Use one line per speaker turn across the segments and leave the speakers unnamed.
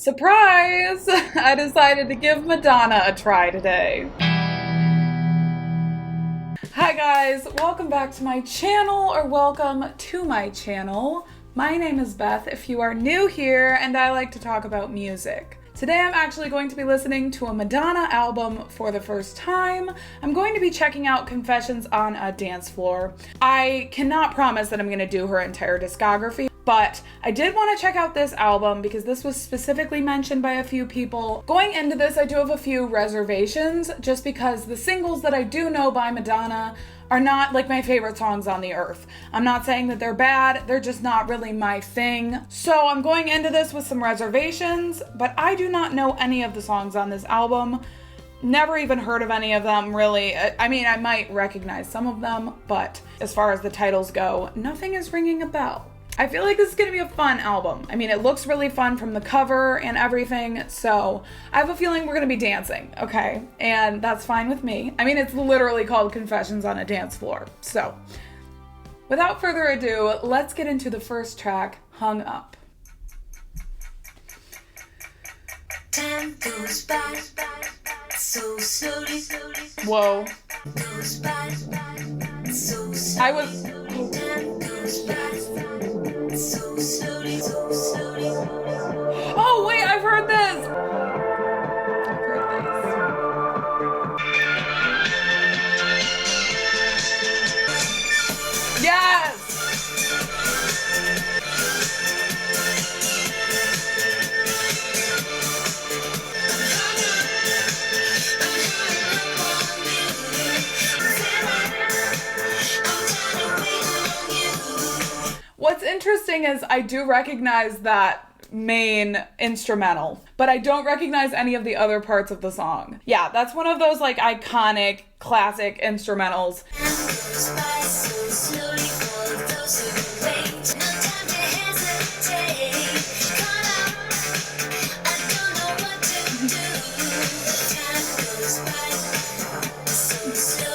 Surprise! I decided to give Madonna a try today. Hi guys, welcome back to my channel, or welcome to my channel. My name is Beth if you are new here, and I like to talk about music. Today I'm actually going to be listening to a Madonna album for the first time. I'm going to be checking out Confessions on a Dance Floor. I cannot promise that I'm going to do her entire discography, but I did want to check out this album because this was specifically mentioned by a few people. Going into this, I do have a few reservations just because the singles that I do know by Madonna are not like my favorite songs on the earth. I'm not saying that they're bad, they're just not really my thing. So I'm going into this with some reservations, but I do not know any of the songs on this album. Never even heard of any of them, really. I mean, I might recognize some of them, but as far as the titles go, nothing is ringing a bell. I feel like this is going to be a fun album. I mean, it looks really fun from the cover and everything, so I have a feeling we're going to be dancing, okay? And that's fine with me. I mean, it's literally called Confessions on a Dance Floor. So, without further ado, let's get into the first track, Hung Up.
Time goes by so slowly.
Whoa.
Goes by so slowly.
I was...
Time goes by so slowly, so slowly.
Oh, wait, I've heard this! I've heard this. Yes! What's interesting is I do recognize that main instrumental, but I don't recognize any of the other parts of the song. Yeah, that's one of those like iconic, classic instrumentals.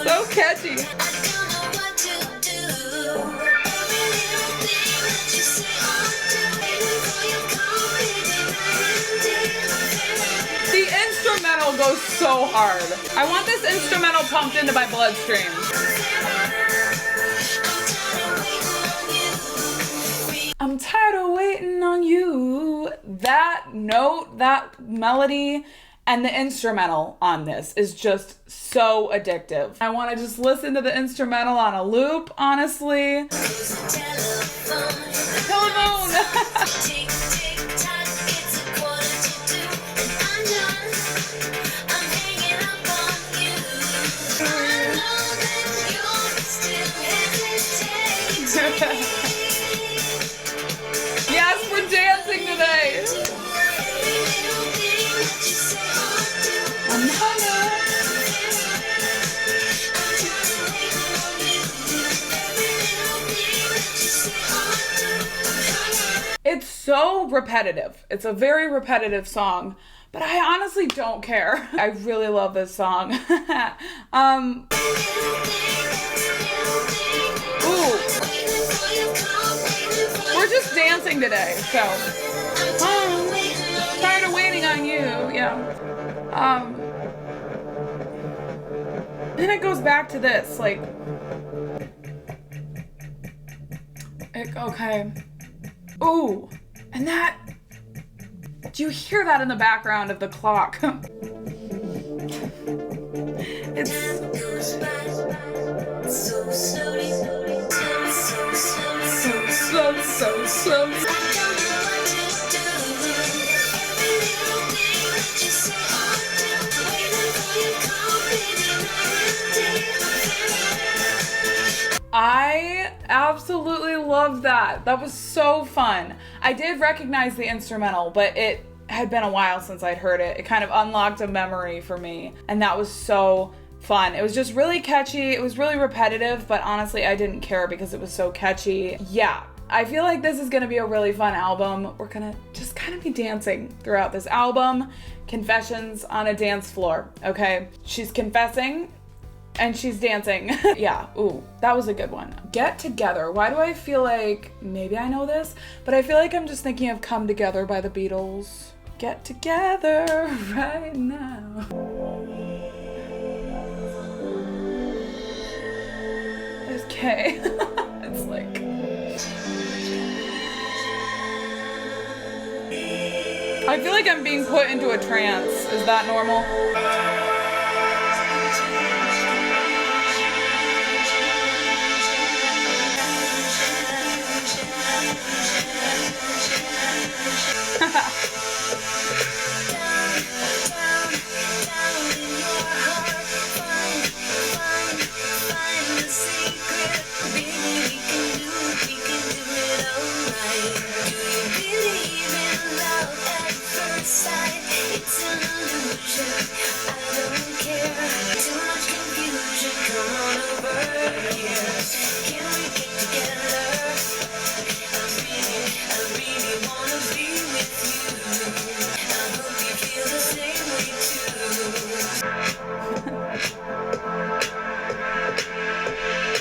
So catchy. Goes so hard. I want this instrumental pumped into my bloodstream. I'm tired of waiting on you. That note, that melody, and the instrumental on this is just so addictive. I want to just listen to the instrumental on a loop, honestly. Telephone! Yes, we're dancing today. It's so repetitive. It's a very repetitive song, but I honestly don't care. I really love this song. Ooh. We're just dancing today, so. Tired of waiting on you, yeah. Then it goes back to this, like. Okay. Ooh, and that. Do you hear that in the background of the clock? It's. So slowly, so slowly. I absolutely love that. That was so fun. I did recognize the instrumental, but it had been a while since I'd heard it. It kind of unlocked a memory for me, and that was so fun. It was just really catchy. It was really repetitive, but honestly, I didn't care because it was so catchy. Yeah, I feel like this is gonna be a really fun album. We're gonna just kind of be dancing throughout this album. Confessions on a Dance Floor, okay? She's confessing and she's dancing. Yeah, ooh, that was a good one. Get Together. Why do I feel like, maybe I know this, but I feel like I'm just thinking of Come Together by the Beatles. get together right now. Okay. It's like... I feel like I'm being put into a trance. Is that normal?
It's an illusion, I don't care. Too much confusion, come on over here. Can we get together? I really wanna be with you. I hope you feel the same way too.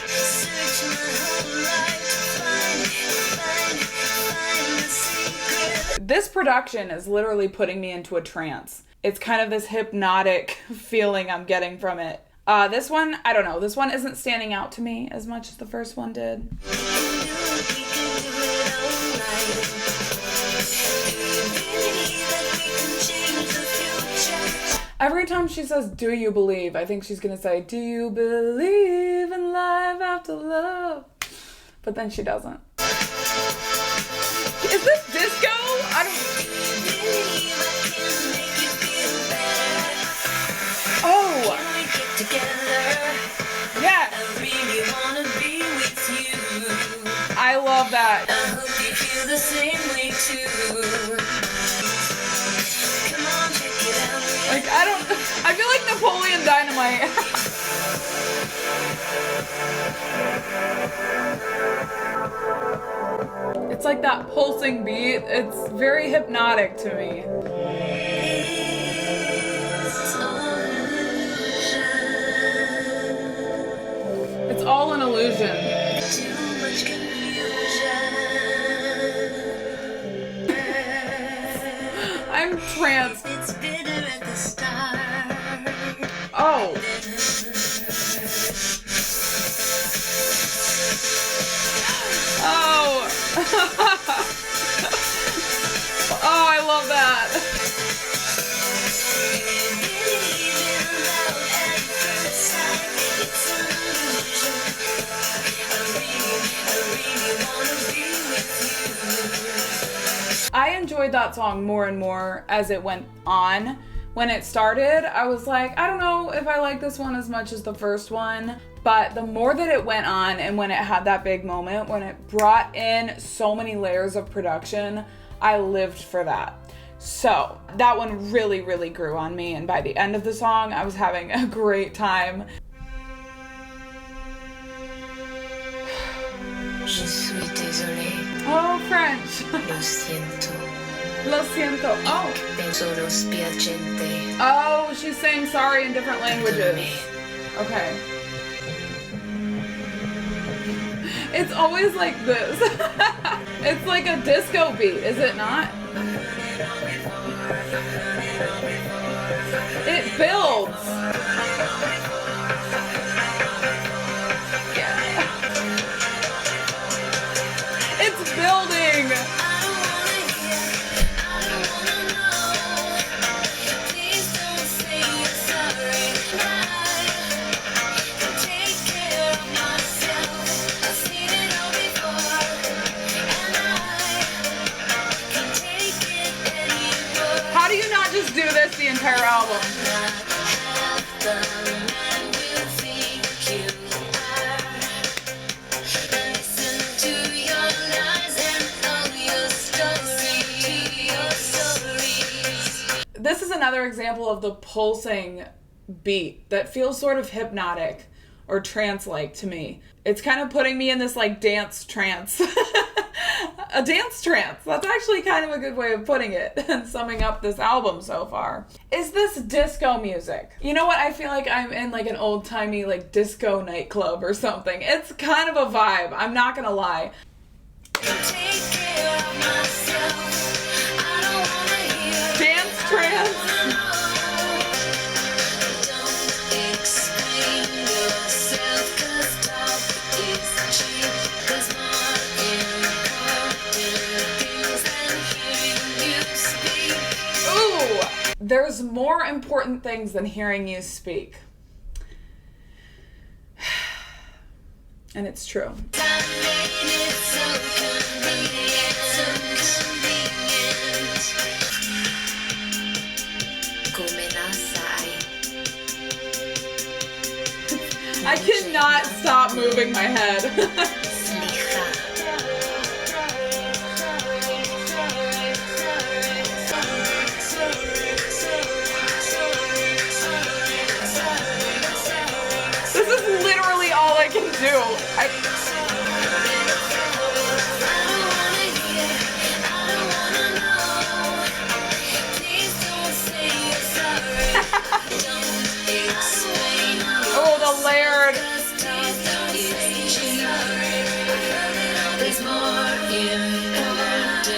Search my whole life to find the secret.
This production is literally putting me into a trance. It's kind of this hypnotic feeling I'm getting from it. This one, I don't know. This one isn't standing out to me as much as the first one did. Every time she says, "Do you believe?" I think she's gonna say, "Do you believe in life after love?" But then she doesn't. Is this disco? I don't... Oh! Yeah! I love that.
I hope you feel the same way too. Come on, check it out.
Like, I feel like Napoleon Dynamite. It's like that pulsing beat. It's very hypnotic to me. It's all an illusion.
Too much confusion.
I'm tranced.
It's bitter at the start.
Oh. Oh. Oh, I love that. I enjoyed that song more and more as it went on. When it started, I was like, I don't know if I like this one as much as the first one. But the more that it went on and when it had that big moment, when it brought in so many layers of production, I lived for that. So that one really, really grew on me. And by the end of the song, I was having a great time.
Je suis désolée.
Oh, French.
Lo siento.
Lo siento. Oh.
Solo spiacente.
Oh, she's saying sorry in different languages. Okay. It's always like this. It's like a disco beat, is it not? It builds. Yeah. It's building. How do you not just do this the entire album? This is another example of the pulsing beat that feels sort of hypnotic or trance-like to me. It's kind of putting me in this like dance trance. A dance trance. That's actually kind of a good way of putting it and summing up this album so far. Is this disco music? You know what? I feel like I'm in like an old-timey like disco nightclub or something. It's kind of a vibe. I'm not gonna lie.
Take care of myself. I don't wanna hear
Trance. Ooh, there's more important things than hearing you speak. And it's true. I cannot stop moving my head. This is literally all I can do. Oh, the layered. There's more important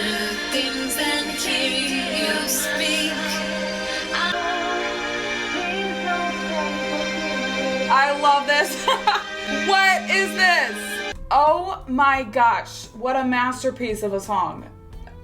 things than hearing you speak. I love this. What is this? Oh my gosh, what a masterpiece of a song.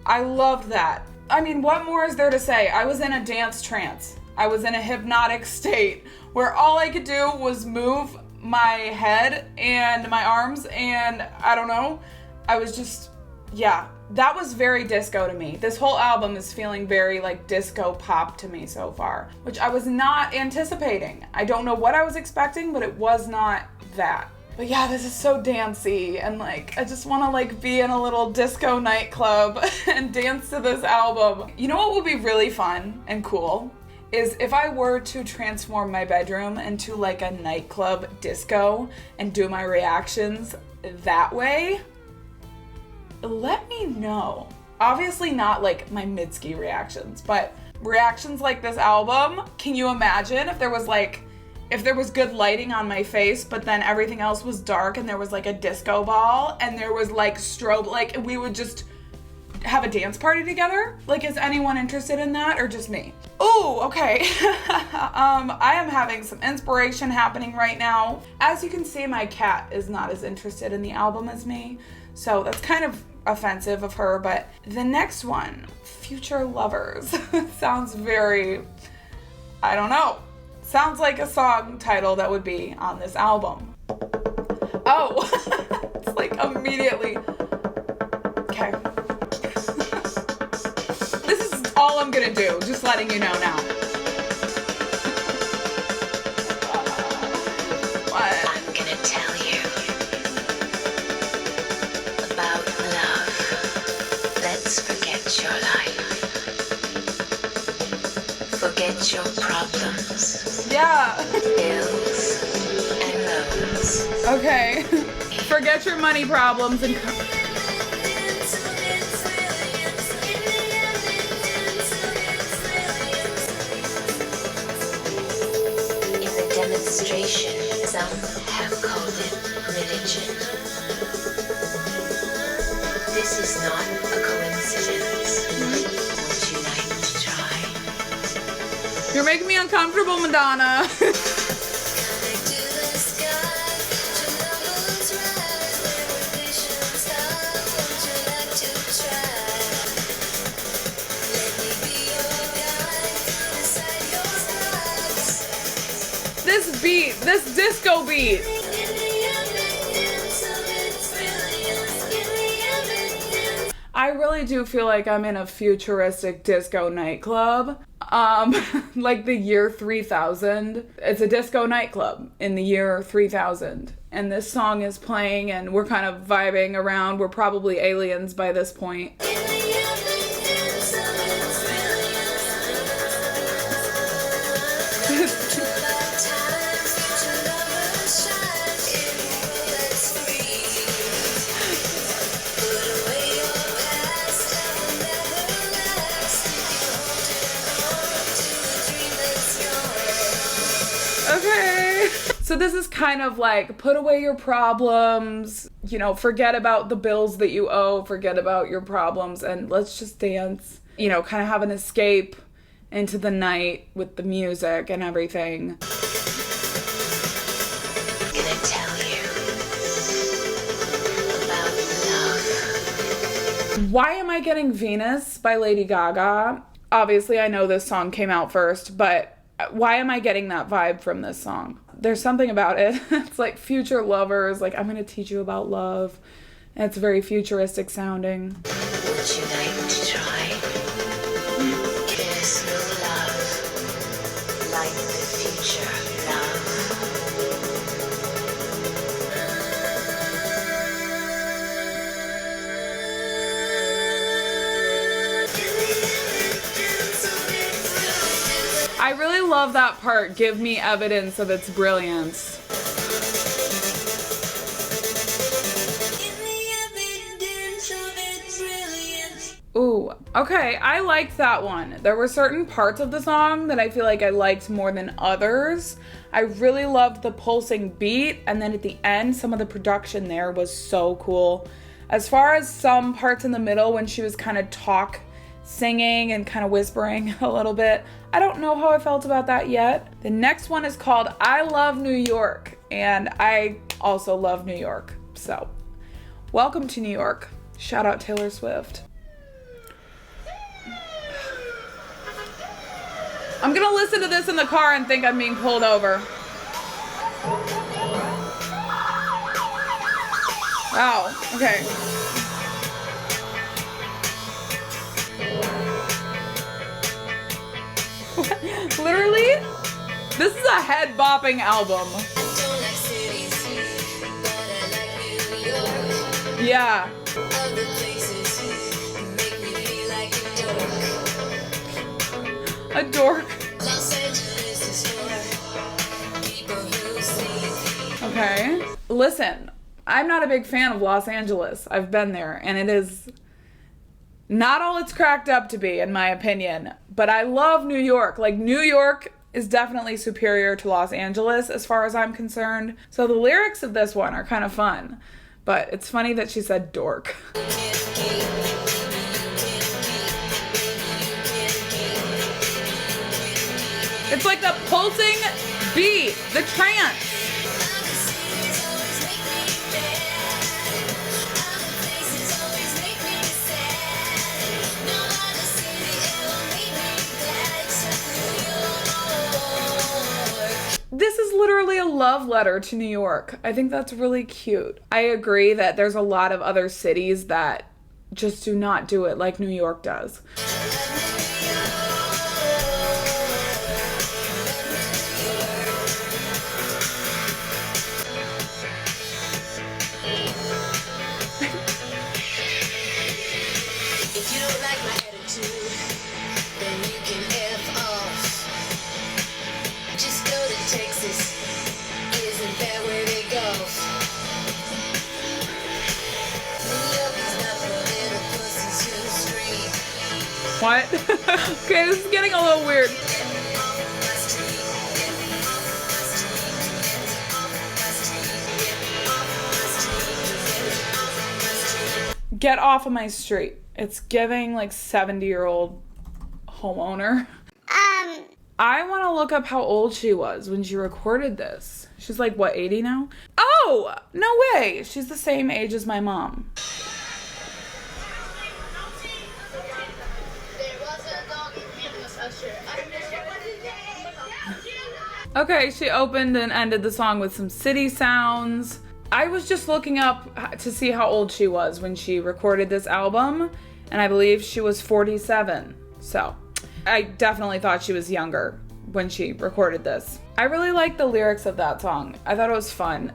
I loved that. I mean, what more is there to say? I was in a dance trance. I was in a hypnotic state where all I could do was move my head and my arms, and I don't know, I was just, yeah, that was very disco to me. This whole album is feeling very like disco pop to me so far, which I was not anticipating. I don't know what I was expecting, but it was not that. But yeah, this is so dancey, and like, I just want to like be in a little disco nightclub and dance to this album. You know what would be really fun and cool? Is if I were to transform my bedroom into like a nightclub disco and do my reactions that way. Let me know. Obviously not like my Mitski reactions, but reactions like this album. Can you imagine if there was good lighting on my face, but then everything else was dark and there was like a disco ball and there was like strobe, like we would just have a dance party together? Like, is anyone interested in that or just me? Oh, okay. I am having some inspiration happening right now. As you can see, my cat is not as interested in the album as me, so that's kind of offensive of her, but the next one, Future Lovers, sounds very, I don't know, sounds like a song title that would be on this album. Oh, it's like immediately, okay. This is all I'm gonna do, just letting you know now. What?
I'm gonna tell you about love. Let's forget your life. Forget your problems.
Yeah.
Bills and loans.
Okay. Forget your money problems and
demonstration. Some have called it religion. This is not a coincidence. Would you like to try?
You're making me uncomfortable, Madonna. This beat, this disco beat. I really do feel like I'm in a futuristic disco nightclub. Like the year 3000. It's a disco nightclub in the year 3000. And this song is playing and we're kind of vibing around. We're probably aliens by this point. Okay. So this is kind of like, put away your problems, you know, forget about the bills that you owe, forget about your problems, and let's just dance, you know, kind of have an escape into the night with the music and everything.
Gonna tell you about love.
Why Am I Getting Venus by Lady Gaga? Obviously, I know this song came out first, but why am I getting that vibe from this song? There's something about it. It's like future lovers, like I'm gonna teach you about love. And it's very futuristic sounding.
Would you like to try? There's no love like the future love.
I really love that part, give me evidence of its brilliance. Ooh, okay, I liked that one. There were certain parts of the song that I feel like I liked more than others. I really loved the pulsing beat, and then at the end, some of the production there was so cool. As far as some parts in the middle when she was kind of singing and kind of whispering a little bit, I don't know how I felt about that yet. The next one is called I Love New York, and I also love New York. So, welcome to New York. Shout out Taylor Swift. I'm gonna listen to this in the car and think I'm being pulled over. Wow, okay. Literally, this is a head bopping album. Yeah. A dork. Okay. Listen, I'm not a big fan of Los Angeles. I've been there, and it is not all it's cracked up to be, in my opinion. But I love New York. Like, New York is definitely superior to Los Angeles as far as I'm concerned. So the lyrics of this one are kind of fun. But it's funny that she said dork. It's like the pulsing beat, the trance. This is literally a love letter to New York. I think that's really cute. I agree that there's a lot of other cities that just do not do it like New York does.
If you don't like my attitude, then you can F off. Just go to Texas. Isn't that where they go? New York is not for little pussies who scream.
What? Okay, this is getting a little weird. Get off of my street. It's giving like 70-year-old homeowner. I want to look up how old she was when she recorded this. She's like, what, 80 now? Oh, no way. She's the same age as my mom. Okay, she opened and ended the song with some city sounds. I was just looking up to see how old she was when she recorded this album, and I believe she was 47. So, I definitely thought she was younger when she recorded this. I really liked the lyrics of that song. I thought it was fun.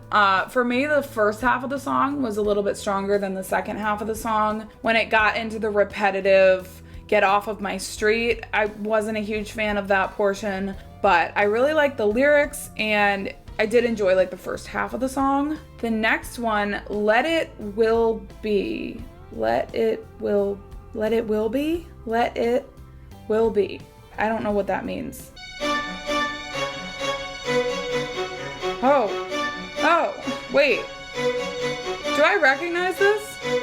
For me, the first half of the song was a little bit stronger than the second half of the song. When it got into the repetitive, get off of my street, I wasn't a huge fan of that portion, but I really liked the lyrics, and I did enjoy like the first half of the song. The next one, Let It Will Be. Let It Will Be? Let It Will Be. I don't know what that means. Oh, wait. Do I recognize this?
Now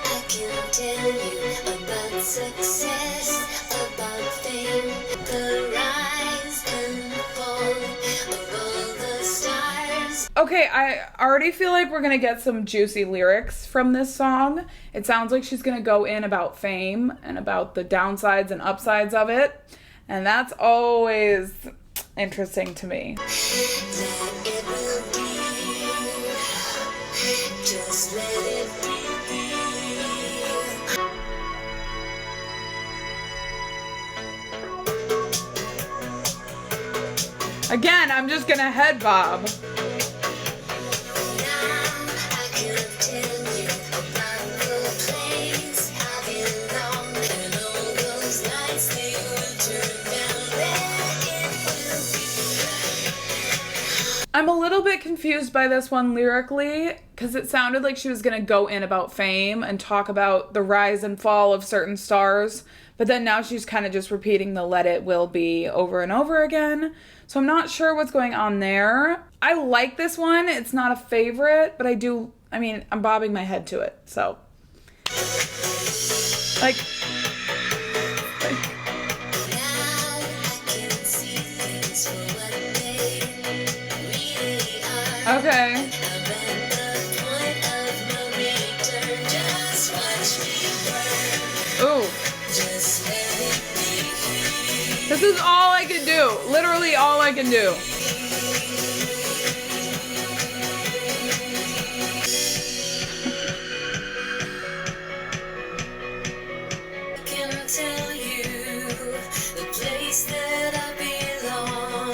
I can tell you about success, about fame, The rise and fall of all the stars.
Okay, I already feel like we're gonna get some juicy lyrics from this song. It sounds like she's gonna go in about fame and about the downsides and upsides of it. And that's always interesting to me.
That it will be. Just let it be.
Again, I'm just gonna head bob.
Now I can tell you about the place I belong, and all those nights they will turn down. There it will be.
I'm a little bit confused by this one lyrically because it sounded like she was gonna go in about fame and talk about the rise and fall of certain stars, but then now she's kind of just repeating the let it will be over and over again. So I'm not sure what's going on there. I like this one. It's not a favorite, but I'm bobbing my head to it. So, like
Now I can see things for what they really are.
okay.
I'm at the point of no return. Just watch me burn.
Ooh.
Just let it be.
This is all I can do. Literally all I can do.
I can tell you the place that I belong.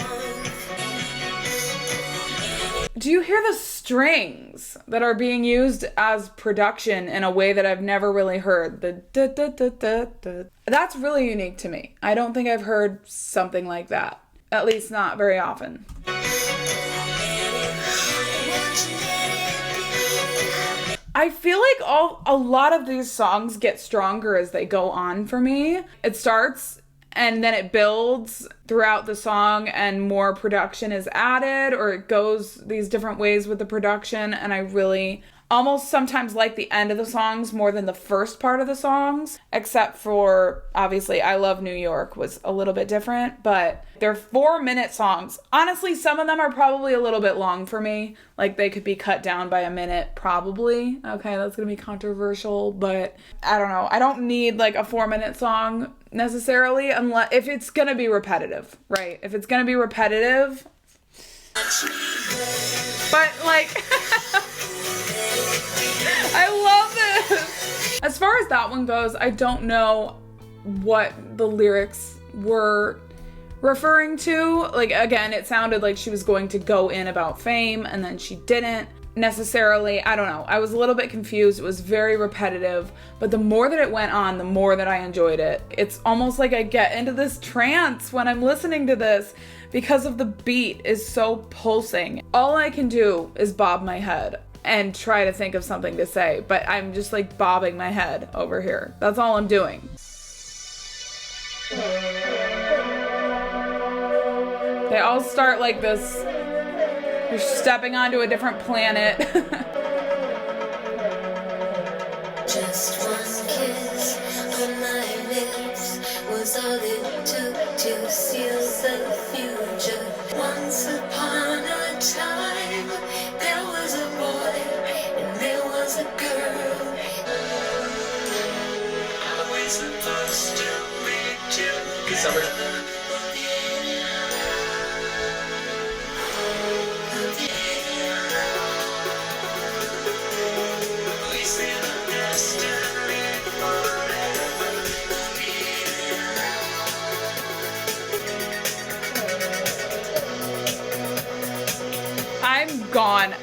Do you hear the strings that are being used as production in a way that I've never really heard? The da da da da da. That's really unique to me. I don't think I've heard something like that. At least not very often. I feel like a lot of these songs get stronger as they go on for me. It starts and then it builds throughout the song and more production is added, or it goes these different ways with the production, and I really almost sometimes like the end of the songs more than the first part of the songs, except for obviously I Love New York was a little bit different, but they're 4-minute songs. Honestly, some of them are probably a little bit long for me. Like they could be cut down by a minute probably. Okay, that's gonna be controversial, but I don't know. I don't need like a 4-minute song necessarily unless if it's gonna be repetitive, right? If it's gonna be repetitive, but like I love this. As far as that one goes, I don't know what the lyrics were referring to. Like, again, it sounded like she was going to go in about fame and then she didn't necessarily. I don't know. I was a little bit confused. It was very repetitive, but the more that it went on, the more that I enjoyed it. It's almost like I get into this trance when I'm listening to this because of the beat is so pulsing. All I can do is bob my head and try to think of something to say, but I'm just like bobbing my head over here. That's all I'm doing. They all start like this. You're stepping onto a different planet.
Just one kiss on my lips was all it took to seal the future. Once upon a time, there was a boy and there was a girl. Always supposed to be together.
I'm gone.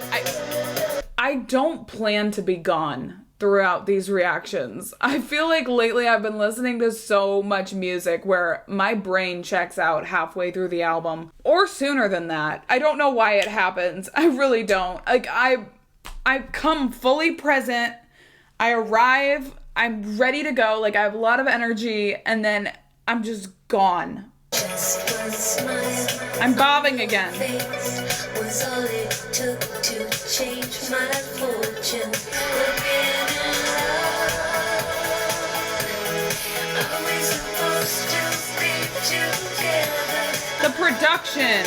I don't plan to be gone throughout these reactions. I feel like lately I've been listening to so much music where my brain checks out halfway through the album or sooner than that. I don't know why it happens. I really don't. Like I come fully present. I arrive, I'm ready to go. Like I have a lot of energy and then I'm just gone. I'm bobbing again.
Was all it took to change my fortune. We've been in love. Always supposed
The production.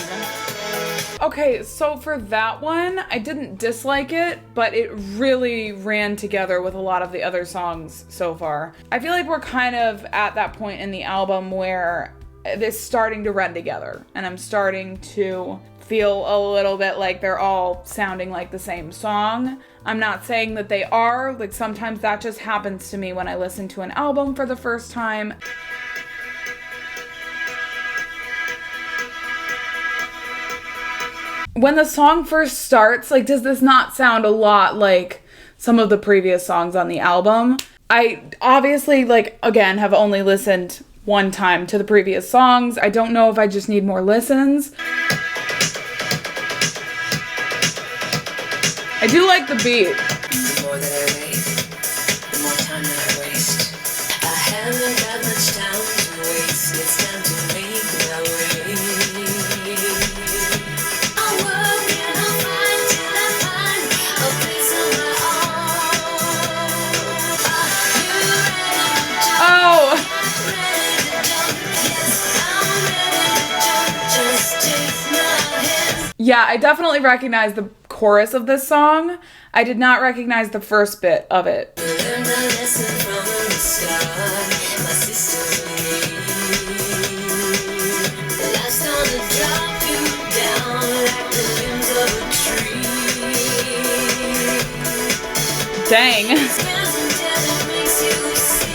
Okay, so for that one, I didn't dislike it, but it really ran together with a lot of the other songs so far. I feel like we're kind of at that point in the album where it's starting to run together, and I'm starting to feel a little bit like they're all sounding like the same song. I'm not saying that they are, like sometimes that just happens to me when I listen to an album for the first time. When the song first starts, like, does this not sound a lot like some of the previous songs on the album? I obviously, like, again, have only listened one time to the previous songs. I don't know if I just need more listens. I do like the beat.
The more that I wait, the more time that I waste. I haven't got much time to waste. It's time to make my way. I'll work and I'll find till I find a place of my own. Are you ready to jump?
Oh!
Ready to jump? Yes, I'm ready to jump. Just take my hand.
Yeah, I definitely recognize the chorus of this song. I did not recognize the first bit of it.
Learned a lesson from the start. My sister's me. Life's gonna drop you down like the limbs of a tree.
Dang.
Spins until it makes you see.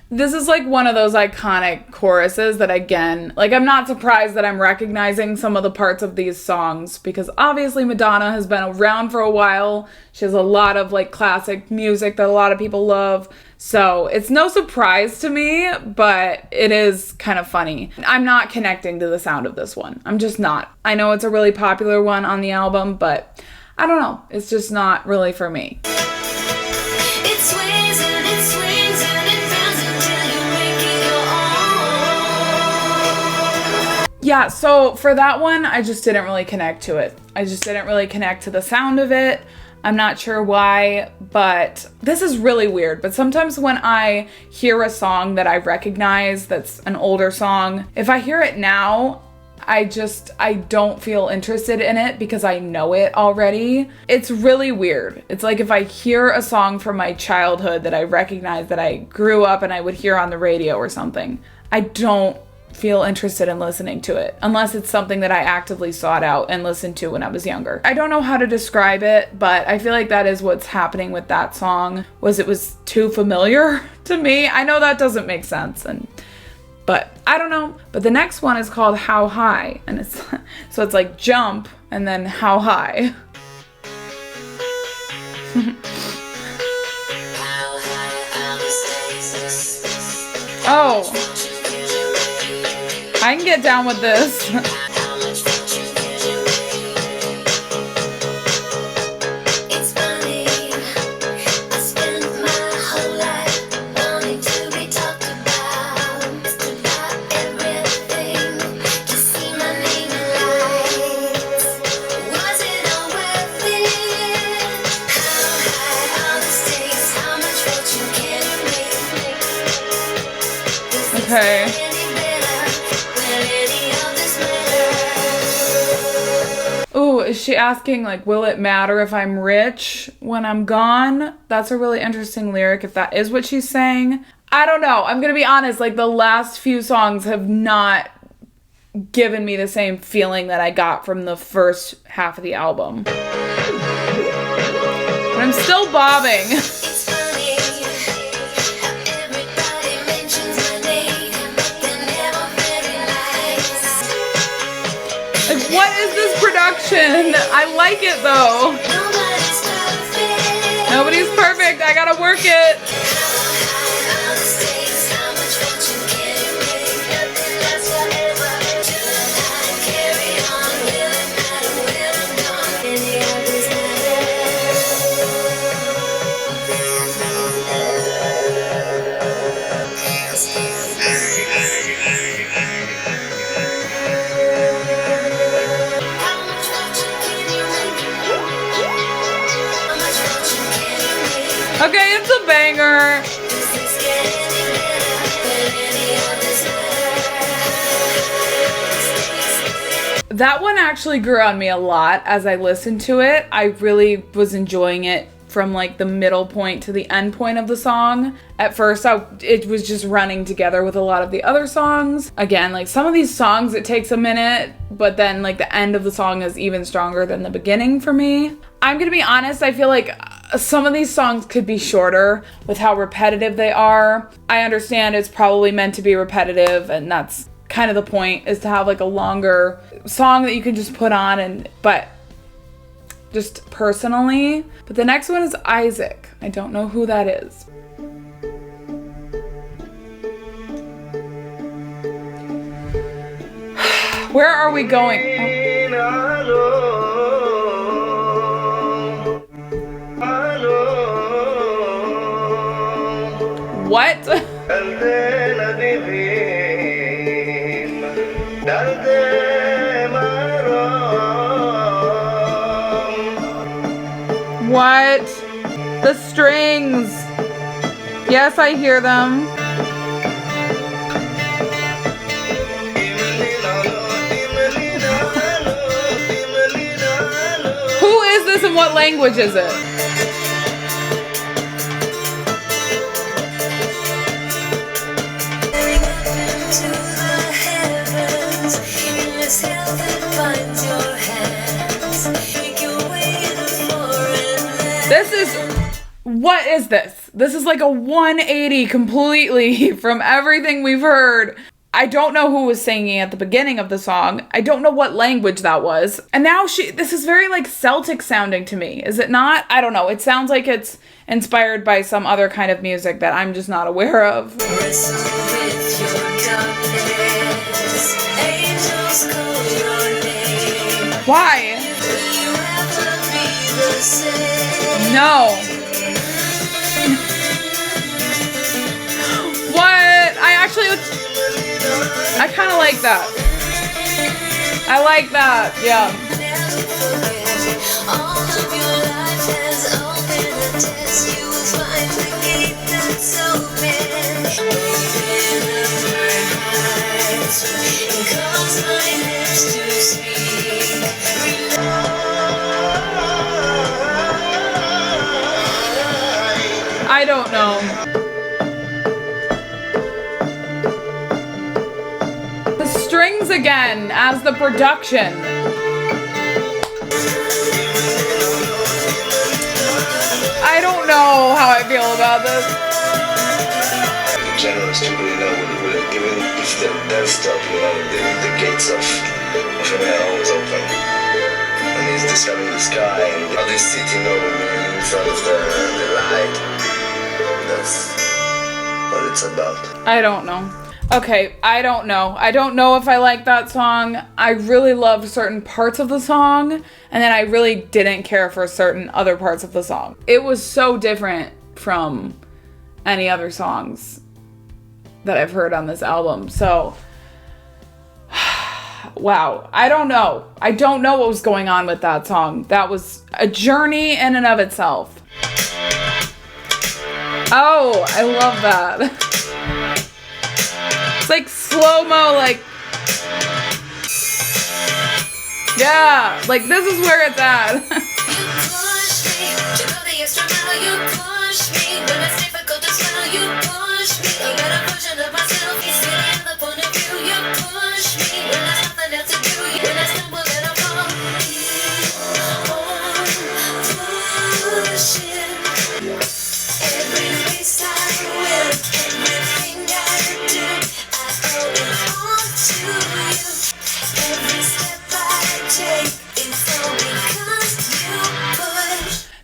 This is like one of those iconic choruses that, again, like, I'm not surprised that I'm recognizing some of the parts of these songs because obviously Madonna has been around for a while. She has a lot of like classic music that a lot of people love. So it's no surprise to me, but it is kind of funny. I'm not connecting to the sound of this one. I'm just not. I know it's a really popular one on the album, but I don't know. It's just not really for me.
It sways and it swings and it rounds until you make it your own.
Yeah, so for that one, I just didn't really connect to it. I just didn't really connect to the sound of it. I'm not sure why, but this is really weird. But sometimes when I hear a song that I recognize that's an older song, if I hear it now, I don't feel interested in it because I know it already. It's really weird. It's like if I hear a song from my childhood that I recognize that I grew up and I would hear on the radio or something, I don't feel interested in listening to it unless it's something that I actively sought out and listened to when I was younger. I don't know how to describe it, but I feel like that is what's happening with that song. It was too familiar to me. I know that doesn't make sense, but I don't know. But the next one is called How High, and it's so it's like jump and then how high. Oh, I can get down with this.
It's funny, I spent my whole life wanting to be talked about everything, to see my name in lights. Was it all worth it? How high are the stakes? How much fortune can you make?
Okay. Ooh, is she asking, like, will it matter if I'm rich when I'm gone? That's a really interesting lyric if that is what she's saying. I don't know. I'm gonna be honest, like, the last few songs have not given me the same feeling that I got from the first half of the album. But I'm still bobbing.
It's funny how everybody mentions my name, but they're never very nice.
Like, what is this production? I like it, though.
Nobody's perfect.
Nobody's perfect. I gotta work it.
How high are the stakes? How much fortune can you make? Nothing lasts forever. Till I carry on. Will it matter when I'm gone? Any others How much fortune can you make?
Okay, it's a banger. That one actually grew on me a lot as I listened to it. I really was enjoying it from like the middle point to the end point of the song. At first, it was just running together with a lot of the other songs. Again, like some of these songs, it takes a minute, but then like the end of the song is even stronger than the beginning for me. I'm gonna be honest, I feel like some of these songs could be shorter with how repetitive they are. I understand it's probably meant to be repetitive, and that's kind of the point, is to have like a longer song that you can just put on, but just personally. But the next one is Isaac. I don't know who that is. Where are we going? What? What? The strings. Yes, I hear them. Who is this and what language is it? What is this? This is like a 180 completely from everything we've heard. I don't know who was singing at the beginning of the song. I don't know what language that was. And now this is very like Celtic sounding to me. Is it not? I don't know. It sounds like it's inspired by some other kind of music that I'm just not aware of. Why? No. What? I kind of like that. I like that, yeah. I don't know. The strings again as the production. I don't know how I feel about this.
Generous to really know what they're giving their stuff, you know, the gates of heaven are always open. And he's discovering the sky and all this city, you know, in front of the light. That's what it's about.
I don't know. Okay, I don't know. I don't know if I like that song. I really loved certain parts of the song, and then I really didn't care for certain other parts of the song. It was so different from any other songs that I've heard on this album. So, wow. I don't know. I don't know what was going on with that song. That was a journey in and of itself. Oh, I love that. It's like slow-mo, like, yeah, like this is where it's at.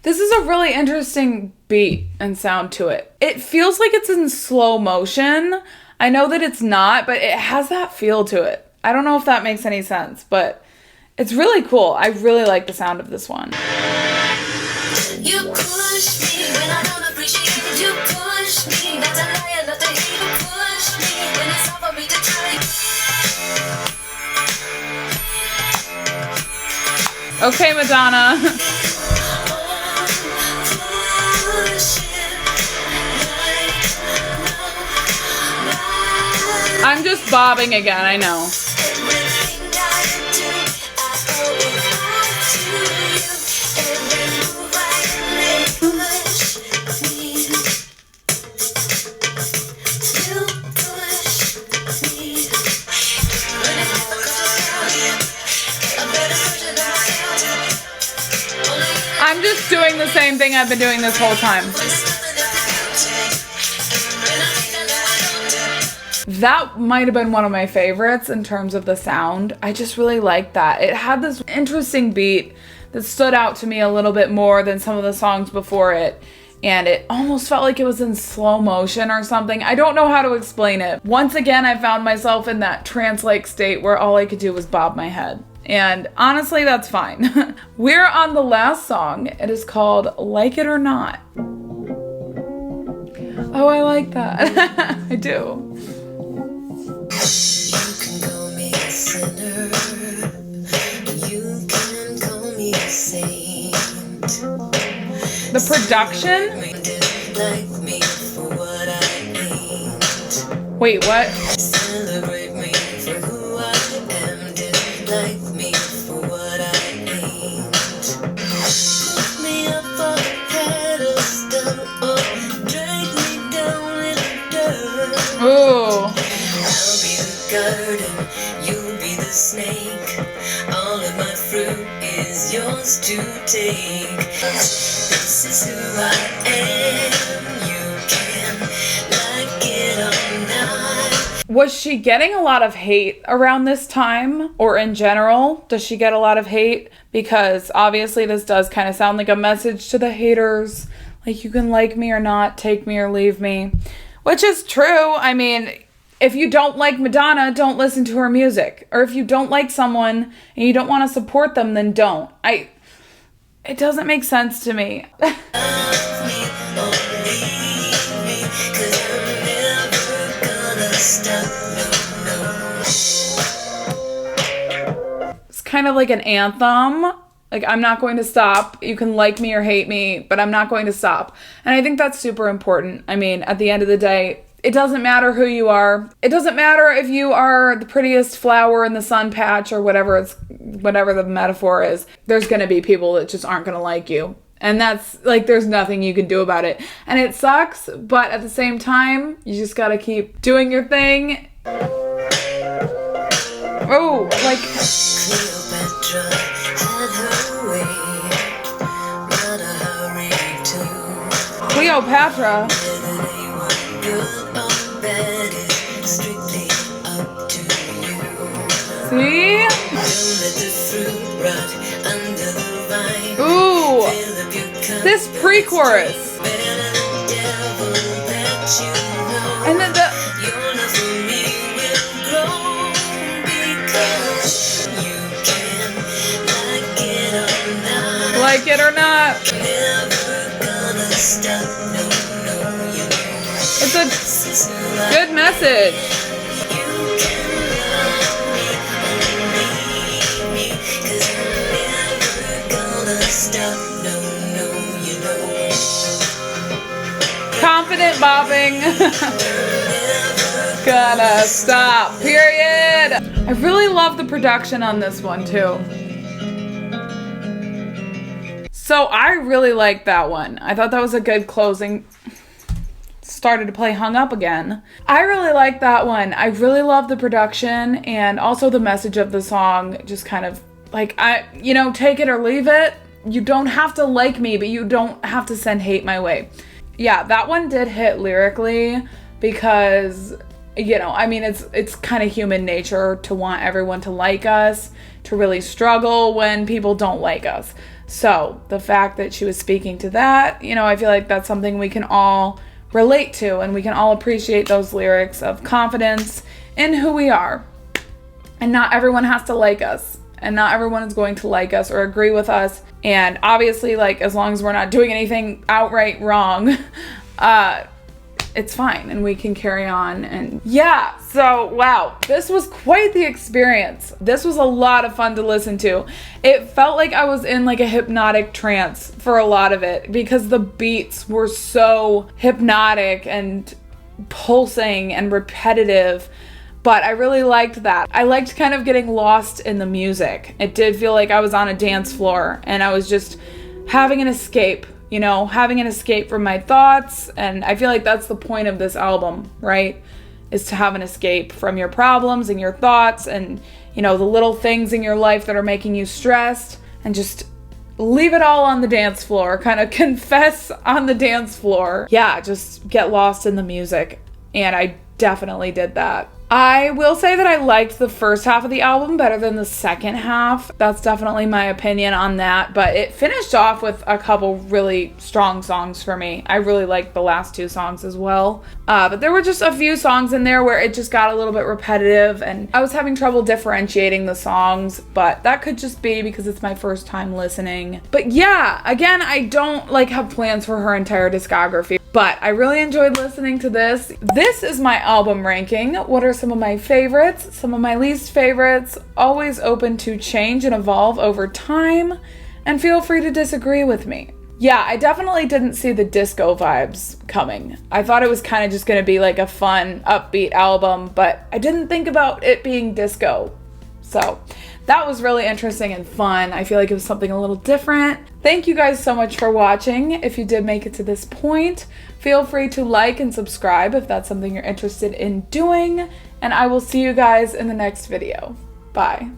This is a really interesting beat and sound to it. It feels like it's in slow motion. I know that it's not, but it has that feel to it. I don't know if that makes any sense, but it's really cool. I really like the sound of this one. You push me when I don't appreciate it. You push me, not to lie and not to hate. You push me when it's all for me to try. Okay, Madonna. bobbing again, I know. I'm just doing the same thing I've been doing this whole time. That might have been one of my favorites in terms of the sound. I just really liked that. It had this interesting beat that stood out to me a little bit more than some of the songs before it. And it almost felt like it was in slow motion or something. I don't know how to explain it. Once again, I found myself in that trance-like state where all I could do was bob my head. And honestly, that's fine. We're on the last song. It is called Like It or Not. Oh, I like that. I do.
You can call me a sinner. You can call me a saint.
The production?
Like me for what I ain't.
Wait, what?
Celebrate me for who I am. Dislike me for what I ain't. Put me up on a pedestal or drag me down in the dirt.
Ooh.
I'll be the garden, you'll be the snake. All of my fruit is yours to take. This is who I am. You can like it or not.
Was she getting a lot of hate around this time, or in general? Does she get a lot of hate? Because obviously this does kind of sound like a message to the haters. Like, you can like me or not, take me or leave me. Which is true. I mean, if you don't like Madonna, don't listen to her music. Or if you don't like someone and you don't want to support them, then don't. It doesn't make sense to me. It's kind of like an anthem. Like, I'm not going to stop. You can like me or hate me, but I'm not going to stop. And I think that's super important. I mean, at the end of the day, it doesn't matter who you are. It doesn't matter if you are the prettiest flower in the sun patch or whatever the metaphor is. There's going to be people that just aren't going to like you. And that's, like, there's nothing you can do about it. And it sucks, but at the same time, you just got to keep doing your thing. Oh, like...
Cleopatra had her way. Not a hurry to.
Cleopatra?
Whether they were good or bad is strictly up to you.
See?
Don't let the fruit rot under the vine.
Ooh,
Fill up your cup.
this pre-chorus.
Better than the devil that you know.
And then the...
Your love for me will grow because you can like it or not.
Like it or not.
Never gonna stop. No, no, you know.
It's a
This is who I
good message.
You can love me or leave me, 'cause I'm never gonna stop. No, no, you know.
Confident bobbing. Gonna stop. Period. I really love the production on this one too. So I really liked that one. I thought that was a good closing. Started to play Hung Up again. I really liked that one. I really love the production and also the message of the song. Just kind of like, take it or leave it. You don't have to like me, but you don't have to send hate my way. Yeah, that one did hit lyrically because, it's kind of human nature to want everyone to like us, to really struggle when people don't like us. So the fact that she was speaking to that, I feel like that's something we can all relate to, and we can all appreciate those lyrics of confidence in who we are. And not everyone has to like us, and not everyone is going to like us or agree with us. And obviously, as long as we're not doing anything outright wrong, it's fine, and we can carry on. And yeah, so wow, this was quite the experience. This was a lot of fun to listen to. It felt like I was in a hypnotic trance for a lot of it because the beats were so hypnotic and pulsing and repetitive. But I really liked that. I liked kind of getting lost in the music. It did feel like I was on a dance floor and I was just having an escape, you know, having an escape from my thoughts. And I feel like that's the point of this album, right? Is to have an escape from your problems and your thoughts and, you know, the little things in your life that are making you stressed, and just leave it all on the dance floor, kind of confess on the dance floor. Yeah, just get lost in the music. And I definitely did that. I will say that I liked the first half of the album better than the second half. That's definitely my opinion on that, but it finished off with a couple really strong songs for me. I really liked the last two songs as well. But there were just a few songs in there where it just got a little bit repetitive and I was having trouble differentiating the songs, but that could just be because it's my first time listening. But yeah, again, I don't have plans for her entire discography, but I really enjoyed listening to this. This is my album ranking. What are some of my favorites, some of my least favorites? Always open to change and evolve over time, and feel free to disagree with me. Yeah, I definitely didn't see the disco vibes coming. I thought it was kind of just gonna be like a fun, upbeat album, but I didn't think about it being disco. So that was really interesting and fun. I feel like it was something a little different. Thank you guys so much for watching. If you did make it to this point, feel free to like and subscribe if that's something you're interested in doing. And I will see you guys in the next video. Bye.